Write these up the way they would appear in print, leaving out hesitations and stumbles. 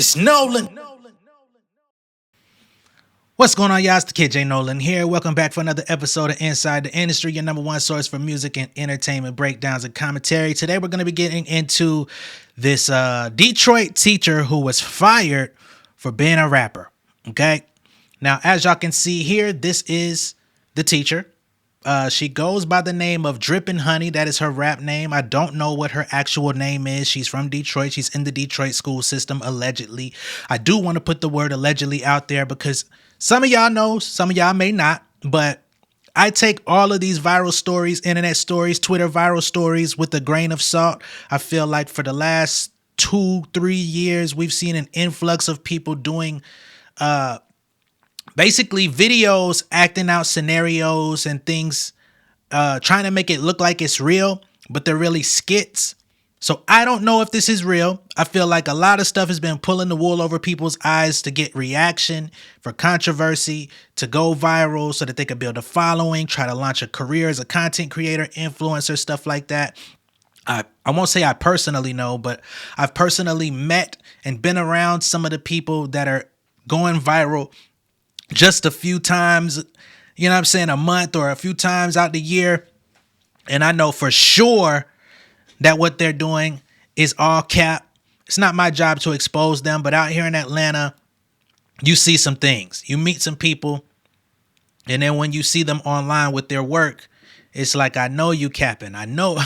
It's Nolan. What's going on, y'all? It's the kid J Nolan here. Welcome back for another episode of Inside the Industry, your number one source for music and entertainment breakdowns and commentary. Today, we're going to be getting into this Detroit teacher who was fired for being a rapper. Okay. Now, as y'all can see here, this is the teacher. She goes by the name of DrippinHoney. That is her rap name. I don't know what her actual name is. She's from Detroit. She's in the Detroit school system, allegedly. I do want to put the word allegedly out there because some of y'all know, some of y'all may not, but I take all of these viral stories, internet stories, Twitter viral stories with a grain of salt. I feel like for the last 2-3 years, we've seen an influx of people doing basically videos, acting out scenarios and things, trying to make it look like it's real, but they're really skits. So I don't know if this is real. I feel like a lot of stuff has been pulling the wool over people's eyes to get reaction, for controversy, to go viral so that they could build a following, try to launch a career as a content creator, influencer, stuff like that. I won't say I personally know, but I've personally met and been around some of the people that are going viral just a few times, you know what I'm saying, a month or a few times out the year. And I know for sure that what they're doing is all cap. It's not my job to expose them, but out here in Atlanta, you see some things. You meet some people, and then when you see them online with their work, it's like, I know you capping. I know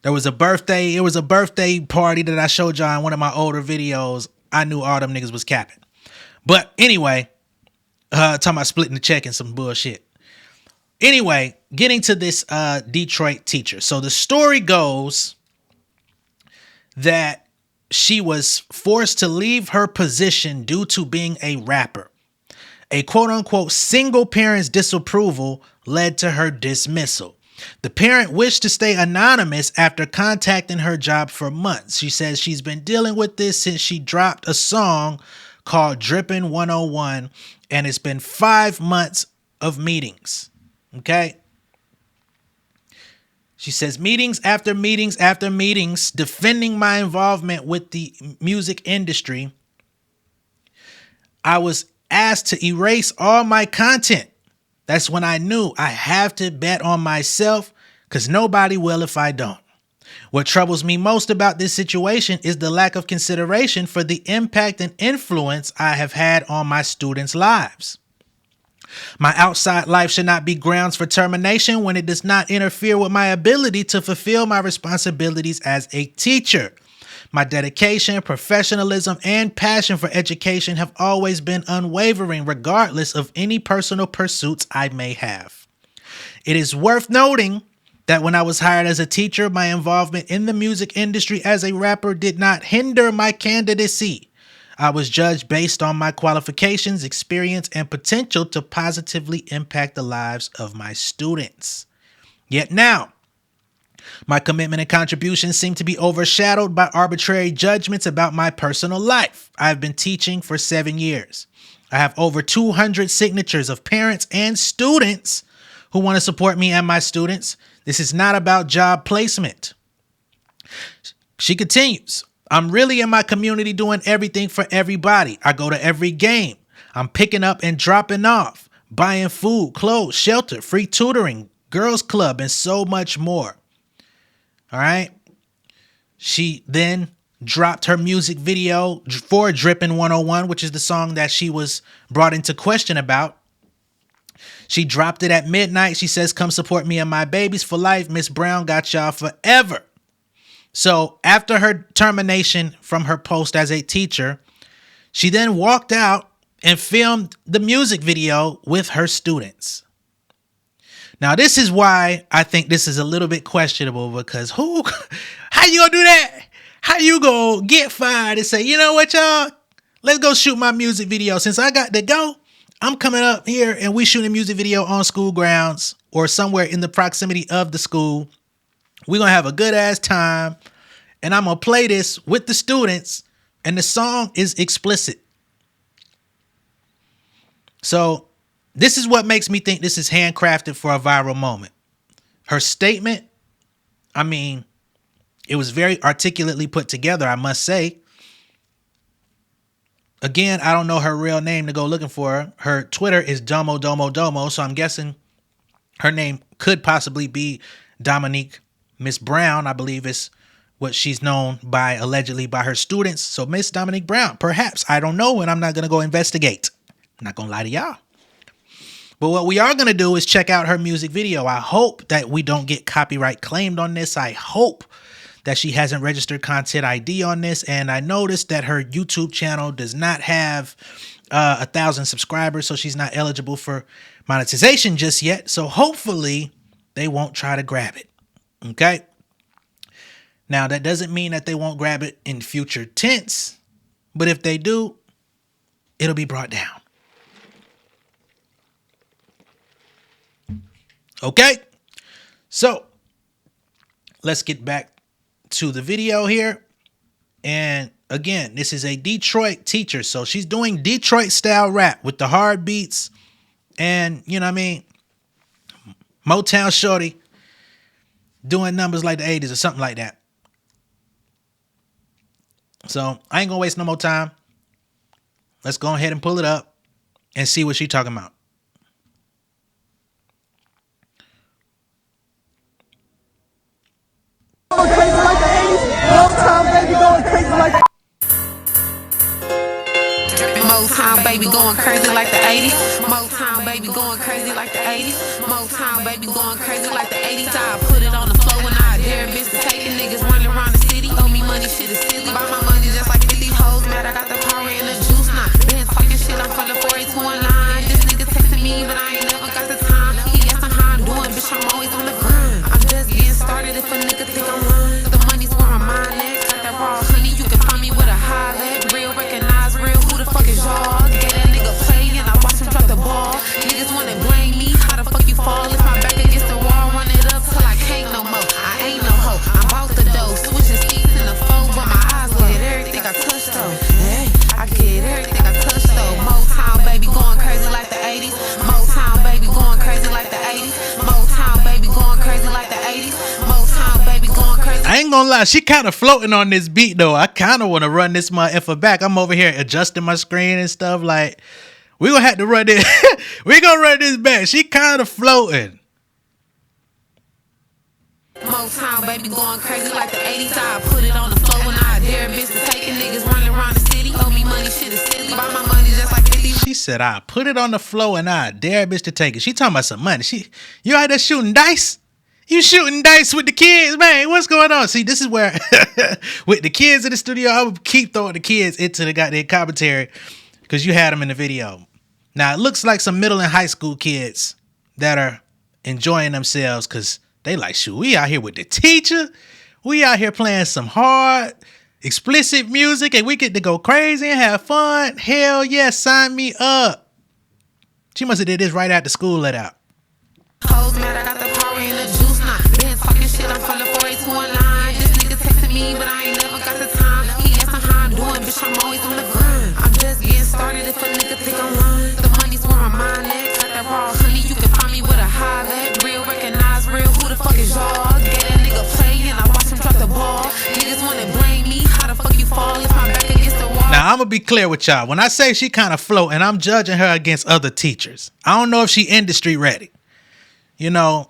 there was a birthday. It was a birthday party that I showed y'all in one of my older videos. I knew all them niggas was capping. But anyway, talking about splitting the check and some bullshit. Anyway, getting to this Detroit teacher. So the story goes that she was forced to leave her position due to being a rapper. A quote unquote single parent's disapproval led to her dismissal. The parent wished to stay anonymous after contacting her job for months. She says she's been dealing with this since she dropped a song called Drippin 101, and it's been 5 months of meetings. Okay. She says meetings after meetings after meetings, defending my involvement with the music industry. I was asked to erase all my content. That's when I knew I have to bet on myself because nobody will if I don't. What troubles me most about this situation is the lack of consideration for the impact and influence I have had on my students' lives. My outside life should not be grounds for termination when it does not interfere with my ability to fulfill my responsibilities as a teacher. My dedication, professionalism, and passion for education have always been unwavering, regardless of any personal pursuits I may have. It is worth noting that when I was hired as a teacher, my involvement in the music industry as a rapper did not hinder my candidacy. I was judged based on my qualifications, experience, and potential to positively impact the lives of my students. Yet now, my commitment and contributions seem to be overshadowed by arbitrary judgments about my personal life. I've been teaching for 7 years. I have over 200 signatures of parents and students who want to support me and my students. This is not about job placement. She continues. I'm really in my community doing everything for everybody. I go to every game. I'm picking up and dropping off, buying food, clothes, shelter, free tutoring, girls club, and so much more. All right. She then dropped her music video for Drippin 101, which is the song that she was brought into question about. She dropped it at midnight. She says, come support me and my babies for life. Miss Brown got y'all forever. So after her termination from her post as a teacher, she then walked out and filmed the music video with her students. Now, this is why I think this is a little bit questionable, because how you gonna do that? How you gonna get fired and say, you know what, y'all, let's go shoot my music video. Since I got to go, I'm coming up here and we shooting a music video on school grounds or somewhere in the proximity of the school. We're going to have a good ass time, and I'm going to play this with the students, and the song is explicit. So this is what makes me think this is handcrafted for a viral moment. Her statement, I mean, it was very articulately put together, I must say. Again, I don't know her real name to go looking for her. Her Twitter is Domo Domo Domo, so I'm guessing her name could possibly be Dominique Miss Brown, I believe is what she's known by, allegedly by her students. So Miss Dominique Brown, perhaps. I don't know, and I'm not going to go investigate. I'm not going to lie to y'all. But what we are going to do is check out her music video. I hope that we don't get copyright claimed on this. I hope that she hasn't registered content ID on this. And I noticed that her YouTube channel does not have 1,000 subscribers, so she's not eligible for monetization just yet. So hopefully they won't try to grab it. Okay. Now, that doesn't mean that they won't grab it in future tense, but if they do, it'll be brought down. Okay, so let's get back to the video here. And again, this is a Detroit teacher, so she's doing Detroit style rap with the hard beats and, you know what I mean, Motown shorty doing numbers like the 80s or something like that. So I ain't gonna waste no more time. Let's go ahead and pull it up and see what she's talking about. Motown baby going crazy like the 80s. Motown baby going crazy like the 80s. Motown baby going crazy like the 80s. I put it on the floor when I dare bitch to take it. Niggas running around the city. Owe me money, shit is silly. Buy my money just like 50 hoes. Mad I got the power and the juice now. Been talking shit, I'm from the 48219. This nigga texting me, but I ain't never got the time. He asking how I'm doing, bitch, I'm always on the grind. I'm just getting started if a nigga think I'm lying. The money's where my mind at. Got that raw honey, you can find me with a highlight. Real, recognize real, who the fuck is y'all? Get that nigga play and I watch him drop the ball. Niggas wanna blame me, how the fuck you fall? If my back against the wall, run it up till I can't no more. I ain't no hoe, I'm out the dough. Switching seats in the phone, but my eyes low. Get everything I touch though. Hey, I get everything I touch though. Motown baby going crazy like the 80s. Motown baby going crazy like the 80s. Motown baby going crazy like the 80s. Motown baby going crazy. I ain't gonna lie, she kind of floating on this beat though. I kind of want to run this motherfucker back. I'm over here adjusting my screen and stuff. Like, we gonna have to run this. We gonna run this back. She kind of floating. Motown baby going crazy like the 80s. I put it on the floor when I dare bitch to take it. Niggas running around the city. Owe me money, shit is silly. Buy my money just like 50. She said, I put it on the floor and I dare a bitch to take it. She talking about some money. You out there shooting dice? You shooting dice with the kids, man. What's going on? See, this is where with the kids in the studio, I would keep throwing the kids into the goddamn commentary because you had them in the video. Now, it looks like some middle and high school kids that are enjoying themselves because they like, shoot, we out here with the teacher. We out here playing some hard, explicit music and we get to go crazy and have fun. Hell yeah, sign me up. She must have did this right after school let out. Hoes mad, I got the power and the juice now. Been talking shit, I'm from the 48219. This nigga texting me, but I ain't never got the time. He asking how I'm doing, bitch, I'm always on the grind. I'm just getting started if a nigga think I'm lying. The money's where my mind at. Got that raw honey, you can find me with a highlight. Real, recognize real, who the fuck is y'all? Get that nigga play and I watch him drop the ball. Niggas wanna blame me, how the fuck you fall if my back against the wall? Now, I'm going to be clear with y'all. When I say she kind of floating, I'm judging her against other teachers. I don't know if she industry ready. You know,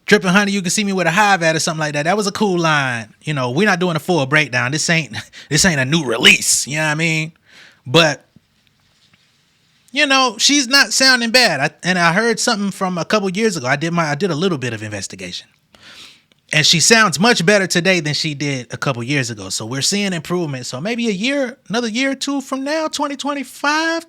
DrippinHoney, you can see me with a hive at or something like that. That was a cool line. You know, we're not doing a full breakdown. This ain't a new release. You know what I mean? But, you know, she's not sounding bad. I heard something from a couple years ago. I did a little bit of investigation. And she sounds much better today than she did a couple years ago. So we're seeing improvement. So maybe another year or two from now, 2025,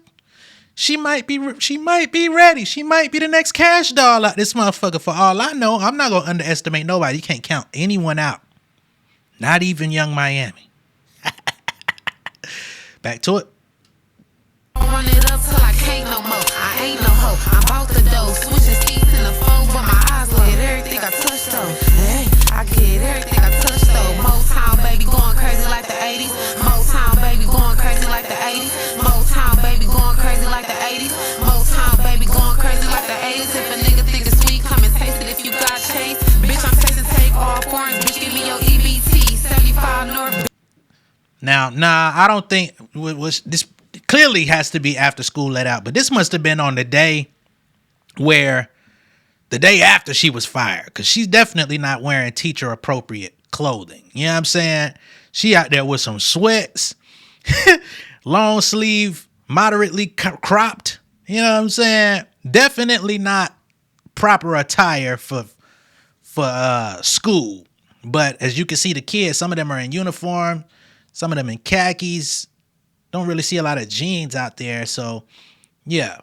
she might be ready. She might be the next Cash Doll out this motherfucker. For all I know, I'm not gonna underestimate nobody. You can't count anyone out. Not even Young Miami. Back to it. Run it up till I can't no more. I ain't no hoe. I'm out the dough. Switching seats in the phone, but my eyes low. Get everything I touch though. Hey, I get everything I touch though. Motown baby going crazy like the 80s. Motown baby going crazy like the 80s. Motown baby going crazy like the 80s. Motown baby going crazy like the 80s. If a nigga think it's sweet, come and taste it if you got chase. Bitch, I'm tasting take all foreigns. Bitch, give me your EBT. 75 North. Now, I don't think this. clearly has to be after school let out, but this must have been on the day after she was fired, because she's definitely not wearing teacher appropriate clothing. You know what I'm saying? She out there with some sweats, long sleeve, moderately cropped. You know what I'm saying? Definitely not proper attire for school. But as you can see, the kids, some of them are in uniform, some of them in khakis. Don't really see a lot of jeans out there. So, yeah.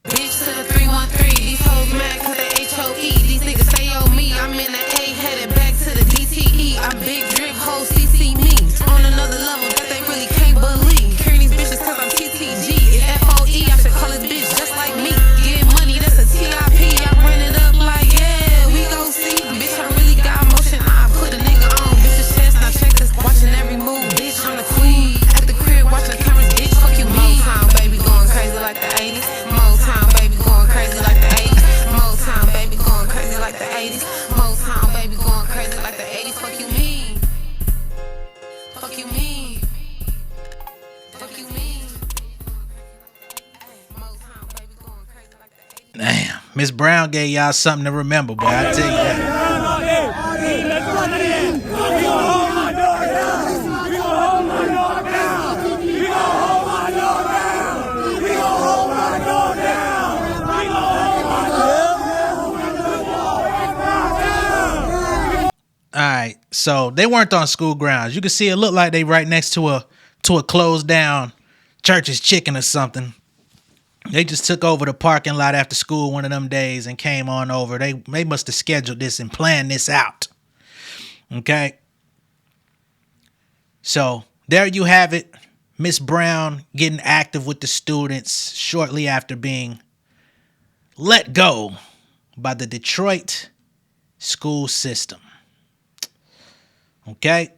Bitch to the 313, these hoes mad cause they HOE. These niggas stay on me, I'm in the A, headed back to the DTE. I'm big drip, hoes CC me. On another level that they really can't believe. Carrying these bitches cause I'm TTG. It's FOE, I should call this bitch just like me. Get money, that's a TIP. I run it up like, yeah, we gon' see. Bitch, I really got motion, I put a nigga on. Bitch's chest, now check this, watching every move. Bitch, I'm the queen. At the crib, watching cameras, bitch, fuck you mean. Motown, baby, going crazy like the 80s. Motown, baby, going crazy like the 80s. Motown, baby, going crazy like the 80s. Motown, baby, going crazy like the 80s. Fuck you mean. Fuck you mean. Fuck you mean. Motown, baby, going crazy like the 80s. Damn, Miss Brown gave y'all something to remember, boy. I tell you that. All right, so they weren't on school grounds. You can see it looked like they right next to a closed down Church's Chicken or something. They just took over the parking lot after school one of them days and came on over. They must have scheduled this and planned this out. Okay. So there you have it. Miss Brown getting active with the students shortly after being let go by the Detroit school system. Okay.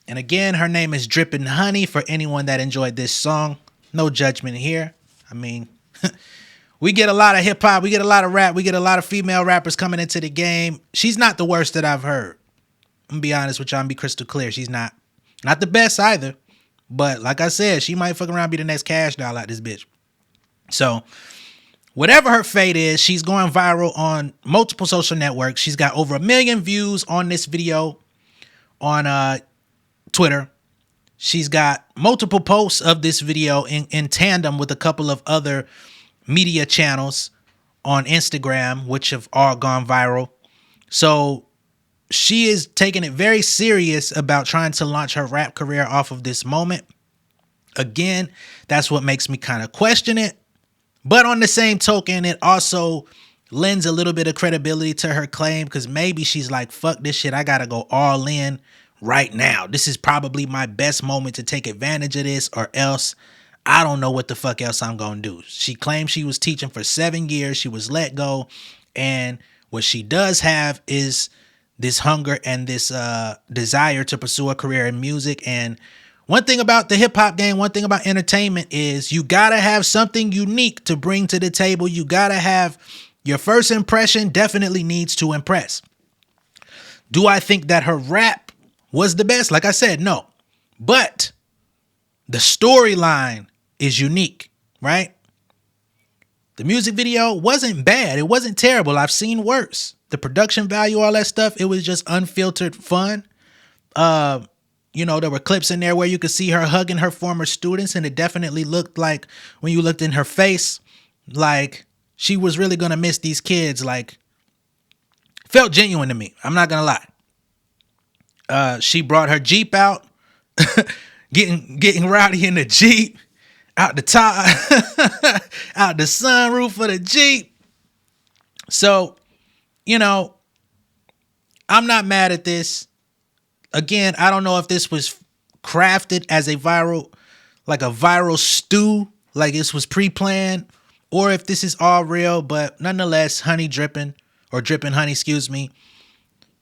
And again, her name is DrippinHoney for anyone that enjoyed this song. No judgment here. I mean, we get a lot of hip hop, we get a lot of rap, we get a lot of female rappers coming into the game. She's not the worst that I've heard. I'm gonna be honest with y'all and be crystal clear. She's not the best either. But like I said, she might fuck around be the next Cash Doll out this bitch. So whatever her fate is, she's going viral on multiple social networks. She's got over 1 million views on this video on Twitter. She's got multiple posts of this video in tandem with a couple of other media channels on Instagram, which have all gone viral. So she is taking it very serious about trying to launch her rap career off of this moment. Again, that's what makes me kind of question it. But on the same token, it also lends a little bit of credibility to her claim, because maybe she's like, fuck this shit, I gotta go all in right now. This is probably my best moment to take advantage of this, or else I don't know what the fuck else I'm gonna do. She claimed she was teaching for 7 years. She was let go. And what she does have is this hunger and this desire to pursue a career in music. And one thing about the hip hop game, one thing about entertainment is you gotta have something unique to bring to the table. You gotta have your first impression definitely needs to impress. Do I think that her rap was the best? Like I said, no. But the storyline is unique, right? The music video wasn't bad. It wasn't terrible. I've seen worse. The production value, all that stuff, it was just unfiltered fun. You know, there were clips in there where you could see her hugging her former students, and it definitely looked like, when you looked in her face, like she was really gonna miss these kids. Like, felt genuine to me. I'm not gonna lie. She brought her Jeep out, getting rowdy in the Jeep, out the top, out the sunroof of the Jeep. So, you know, I'm not mad at this. Again, I don't know if this was crafted as a viral stew, like this was pre-planned, or if this is all real. But nonetheless, DrippinHoney, excuse me.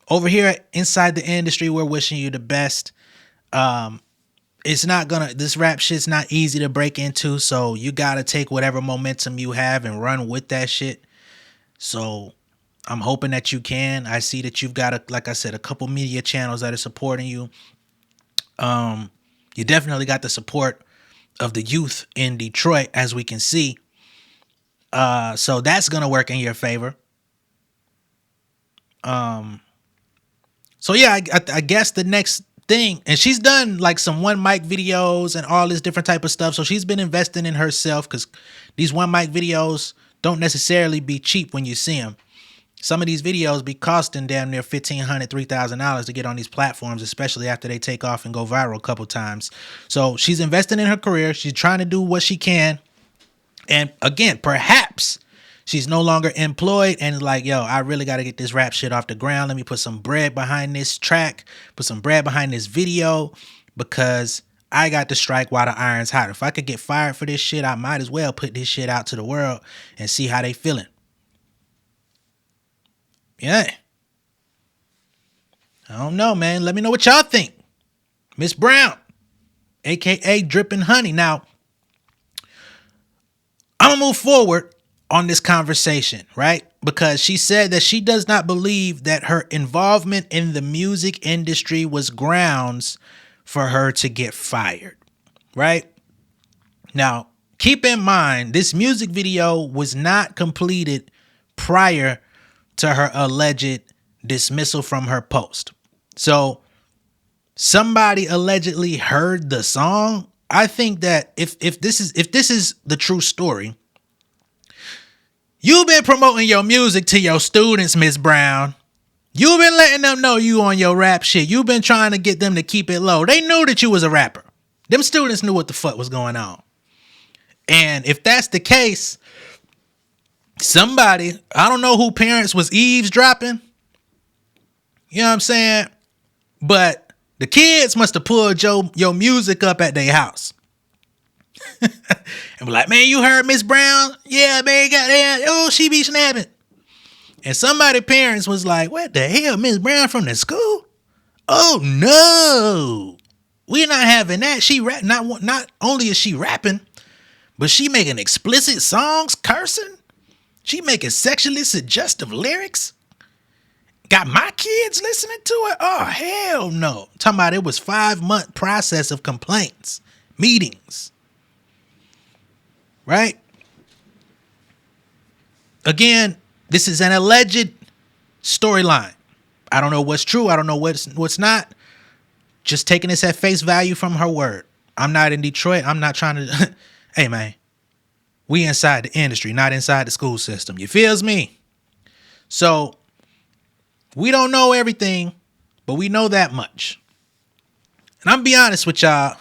Over here inside the industry, we're wishing you the best. This rap shit's not easy to break into, so you gotta take whatever momentum you have and run with that shit. So I'm hoping that you can. I see that you've got, like I said, a couple media channels that are supporting you. You definitely got the support of the youth in Detroit, as we can see. So that's gonna work in your favor. So yeah, I guess the next thing, and she's done like some one mic videos and all this different type of stuff. So she's been investing in herself, because these one mic videos don't necessarily be cheap when you see them. Some of these videos be costing damn near $1,500, $3,000 to get on these platforms, especially after they take off and go viral a couple times. So she's investing in her career. She's trying to do what she can. And again, perhaps she's no longer employed and is like, yo, I really got to get this rap shit off the ground. Let me put some bread behind this track, put some bread behind this video, because I got to strike while the iron's hot. If I could get fired for this shit, I might as well put this shit out to the world and see how they feeling. Yeah. I don't know, man. Let me know what y'all think. Miss Brown, aka DrippinHoney. Now, I'm going to move forward on this conversation, right? Because she said that she does not believe that her involvement in the music industry was grounds for her to get fired, right? Now, keep in mind, this music video was not completed prior to her alleged dismissal from her post. So somebody allegedly heard the song. I think that if this is the true story, you've been promoting your music to your students, Miss Brown. You've been letting them know you on your rap shit. You've been trying to get them to keep it low. They knew that you was a rapper. Them students knew what the fuck was going on. And if that's the case, somebody, I don't know who parents was eavesdropping. You know what I'm saying? But the kids must have pulled your music up at their house. And be like, man, you heard Miss Brown? Yeah, man, goddamn. Oh, she be snapping. And somebody parents was like, what the hell, Miss Brown from the school? Oh no. We're not having that. She rap, not only is she rapping, but she making explicit songs, cursing. She making sexually suggestive lyrics. Got my kids listening to it? Oh, hell no. I'm talking about it was 5-month process of complaints, meetings. Right? Again, this is an alleged storyline. I don't know what's true. I don't know what's not. Just taking this at face value from her word. I'm not in Detroit. I'm not trying to... Hey, man. We inside the industry, not inside the school system. You feels me? So, we don't know everything, but we know that much. And I'm be honest with y'all.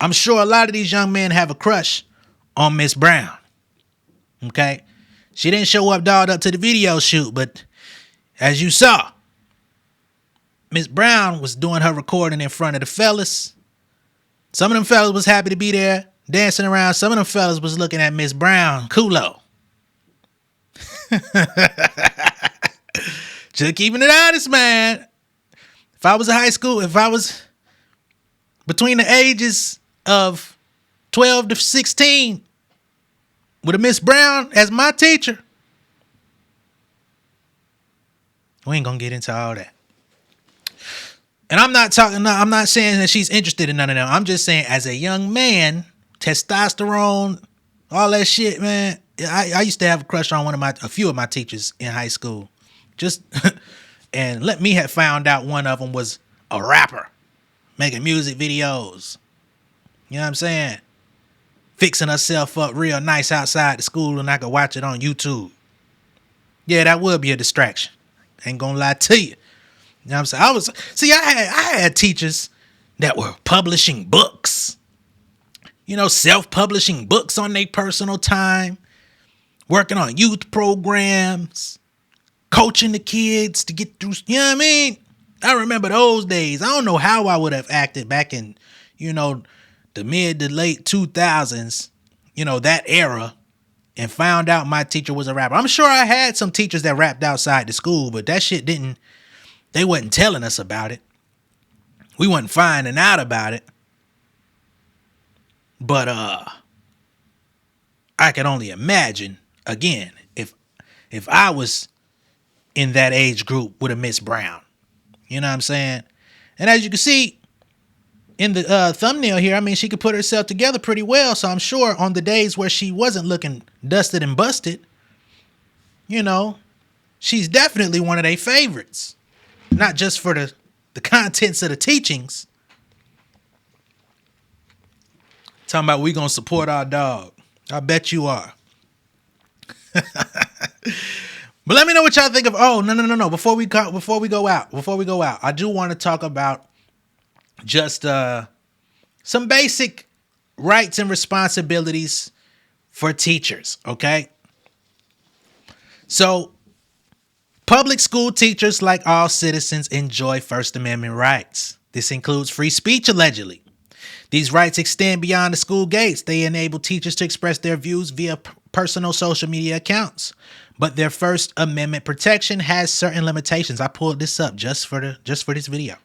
I'm sure a lot of these young men have a crush on Miss Brown. Okay? She didn't show up dolled up to the video shoot, but as you saw, Miss Brown was doing her recording in front of the fellas. Some of them fellas was happy to be there, dancing around. Some of them fellas was looking at Miss Brown, culo. Just keeping it honest, man. If I was in high school, if I was between the ages of 12 to 16 with a Miss Brown as my teacher, we ain't gonna get into all that. And I'm not saying that she's interested in none of them. I'm just saying, as a young man, testosterone, all that shit, man. I used to have a crush on a few of my teachers in high school. Just, and let me have found out one of them was a rapper making music videos. You know what I'm saying? Fixing herself up real nice outside the school, and I could watch it on YouTube. Yeah, that would be a distraction. Ain't gonna lie to you. You know what I'm saying? I had teachers that were publishing books. You know, self-publishing books on their personal time, working on youth programs, coaching the kids to get through. You know what I mean? I remember those days. I don't know how I would have acted back in, the mid to late 2000s, that era, and found out my teacher was a rapper. I'm sure I had some teachers that rapped outside the school, but that shit they wasn't telling us about it. We wasn't finding out about it. But I can only imagine, again, if I was in that age group with a Miss Brown. You know what I'm saying? And as you can see, in the thumbnail here, I mean, she could put herself together pretty well. So I'm sure on the days where she wasn't looking dusted and busted, you know, she's definitely one of their favorites. Not just for the contents of the teachings. Talking about we gonna support our dog. I bet you are. But let me know what y'all think of. Oh, no. Before we go out, I do want to talk about just some basic rights and responsibilities for teachers, okay? So, public school teachers, like all citizens, enjoy First Amendment rights. This includes free speech, allegedly. These rights extend beyond the school gates. They enable teachers to express their views via personal social media accounts. But their First Amendment protection has certain limitations. I pulled this up just for this video.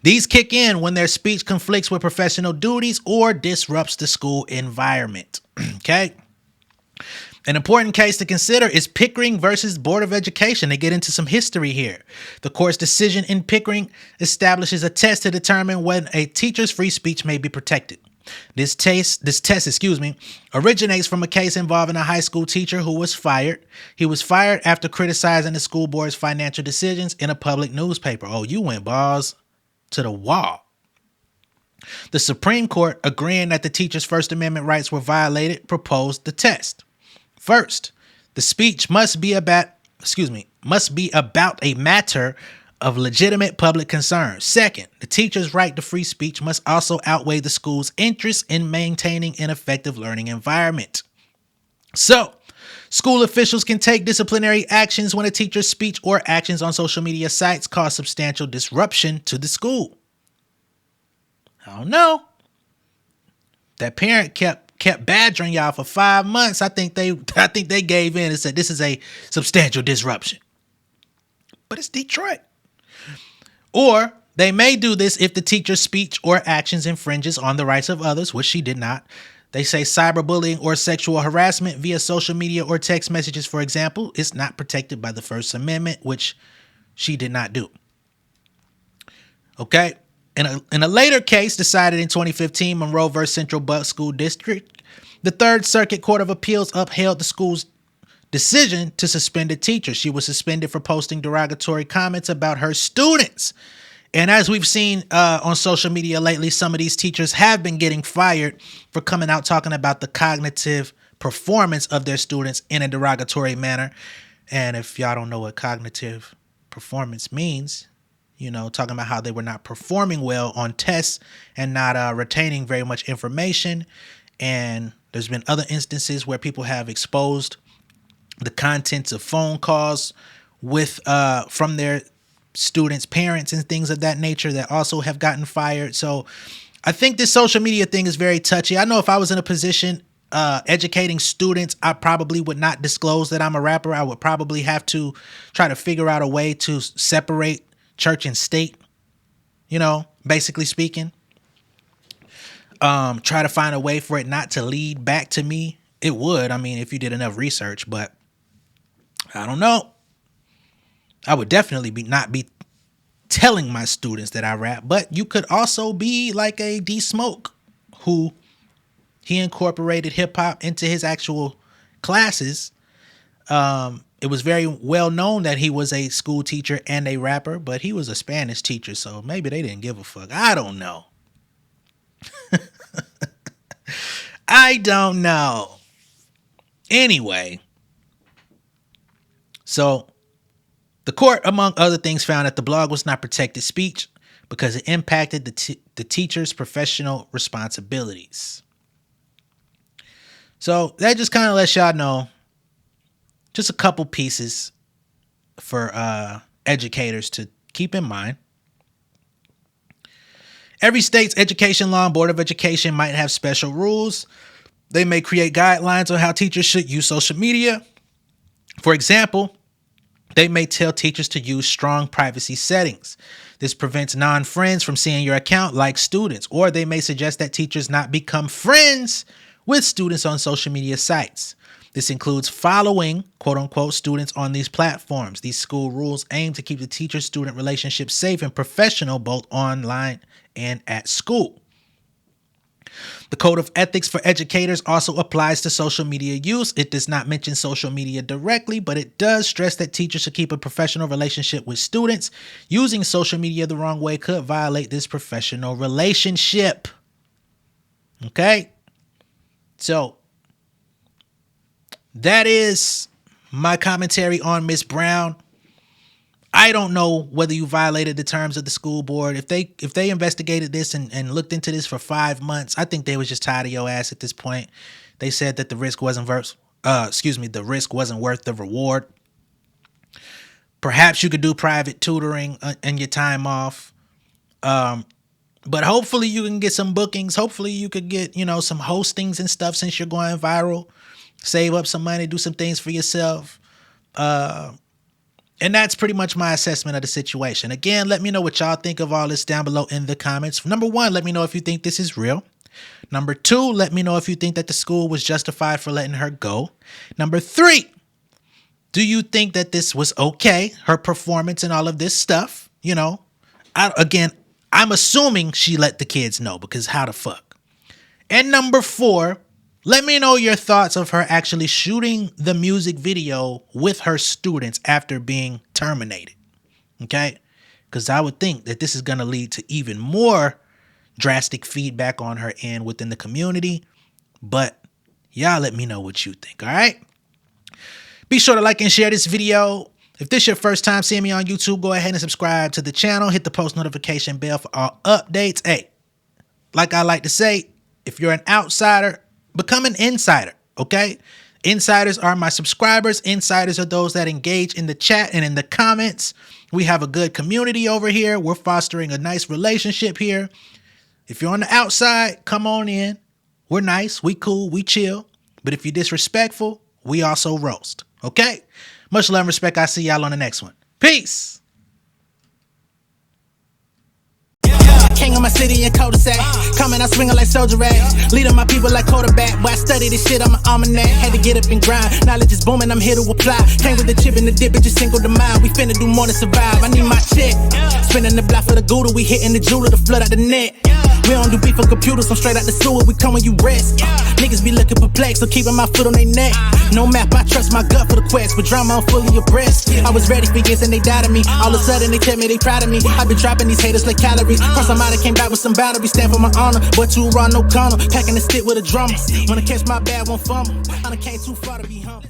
These kick in when their speech conflicts with professional duties or disrupts the school environment. Okay? An important case to consider is Pickering versus Board of Education. They get into some history here. The court's decision in Pickering establishes a test to determine when a teacher's free speech may be protected. This test, originates from a case involving a high school teacher who was fired. He was fired after criticizing the school board's financial decisions in a public newspaper. Oh, you went balls to the wall. The Supreme Court, agreeing that the teacher's First Amendment rights were violated, proposed the test. First, the speech must be about a matter of legitimate public concern. Second, the teacher's right to free speech must also outweigh the school's interest in maintaining an effective learning environment. So, school officials can take disciplinary actions when a teacher's speech or actions on social media sites cause substantial disruption to the school. I don't know. That parent kept badgering y'all for 5 months. I think they gave in and said this is a substantial disruption. But it's Detroit. Or they may do this if the teacher's speech or actions infringes on the rights of others, which she did not. They say cyberbullying or sexual harassment via social media or text messages, for example, is not protected by the First Amendment, which she did not do. Okay. In a later case decided in 2015, Monroe versus Central Buck School District, the Third Circuit Court of Appeals upheld the school's decision to suspend a teacher. She was suspended for posting derogatory comments about her students. And as we've seen on social media lately, some of these teachers have been getting fired for coming out talking about the cognitive performance of their students in a derogatory manner. And if y'all don't know what cognitive performance means, you know, talking about how they were not performing well on tests and not retaining very much information. And there's been other instances where people have exposed the contents of phone calls with from their students' parents and things of that nature that also have gotten fired. So I think this social media thing is very touchy. I know if I was in a position educating students, I probably would not disclose that I'm a rapper. I would probably have to try to figure out a way to separate church and state, you know, basically speaking. Try to find a way for it not to lead back to me. It would, I mean, if you did enough research, but I don't know. I would definitely not be telling my students that I rap, but you could also be like a D Smoke, who he incorporated hip hop into his actual classes. It was very well known that he was a school teacher and a rapper, but he was a Spanish teacher, so maybe they didn't give a fuck. I don't know. I don't know. Anyway, so the court, among other things, found that the blog was not protected speech because it impacted the teacher's professional responsibilities. So that just kind of lets y'all know just a couple pieces for educators to keep in mind. Every state's education law and board of education might have special rules. They may create guidelines on how teachers should use social media. For example, they may tell teachers to use strong privacy settings. This prevents non-friends from seeing your account like students, or they may suggest that teachers not become friends with students on social media sites. This includes following, quote unquote, students on these platforms. These school rules aim to keep the teacher-student relationship safe and professional, both online and at school. The Code of Ethics for Educators also applies to social media use. It does not mention social media directly, but it does stress that teachers should keep a professional relationship with students. Using social media the wrong way could violate this professional relationship. Okay? So, that is my commentary on Miss Brown. I don't know whether you violated the terms of the school board. If they investigated this and looked into this for 5 months, I think they was just tired of your ass at this point. They said that the risk wasn't worth the reward. Perhaps you could do private tutoring in your time off. But hopefully you can get some bookings. Hopefully you could get, some hostings and stuff since you're going viral. Save up some money, do some things for yourself. And that's pretty much my assessment of the situation. Again, let me know what y'all think of all this down below in the comments. Number 1, let me know if you think this is real. Number 2, let me know if you think that the school was justified for letting her go. Number 3, do you think that this was okay, her performance and all of this stuff? I'm assuming she let the kids know, because how the fuck? And number 4, let me know your thoughts of her actually shooting the music video with her students after being terminated. Okay? Because I would think that this is going to lead to even more drastic feedback on her end within the community. But y'all let me know what you think. All right? Be sure to like and share this video. If this is your first time seeing me on YouTube, go ahead and subscribe to the channel. Hit the post notification bell for all updates. Hey, like I like to say, if you're an outsider, become an insider, okay? Insiders are my subscribers. Insiders are those that engage in the chat and in the comments. We have a good community over here. We're fostering a nice relationship here. If you're on the outside, come on in. We're nice, we cool, we chill. But if you're disrespectful, we also roast, okay? Much love and respect. I'll see y'all on the next one. Peace. King of my city and cul-de-sac. Coming, I swinging like soldier rags. Leading my people like quarterback. Boy, I study this shit, I'm an almanac. Had to get up and grind. Knowledge is booming, I'm here to apply. Came with the chip and the dip, it just single the mind. We finna do more than survive. I need my check. Spinning the block for the Gouda. We hitting the jeweler to flood out the net. We don't do beef for computers, I'm straight out the sewer. We come when you rest. Niggas be looking perplexed, so keeping my foot on their neck. No map, I trust my gut for the quest. With drama, I'm fully abreast. I was ready for years and they doubted me. All of a sudden, they tell me they proud of me. I've been dropping these haters like calories. Cross them out, I came back with some boundaries. Stand for my honor, but you run no corner. Packing the stick with a drummer. Wanna catch my bad, won't fumble. I done came too far to be humble.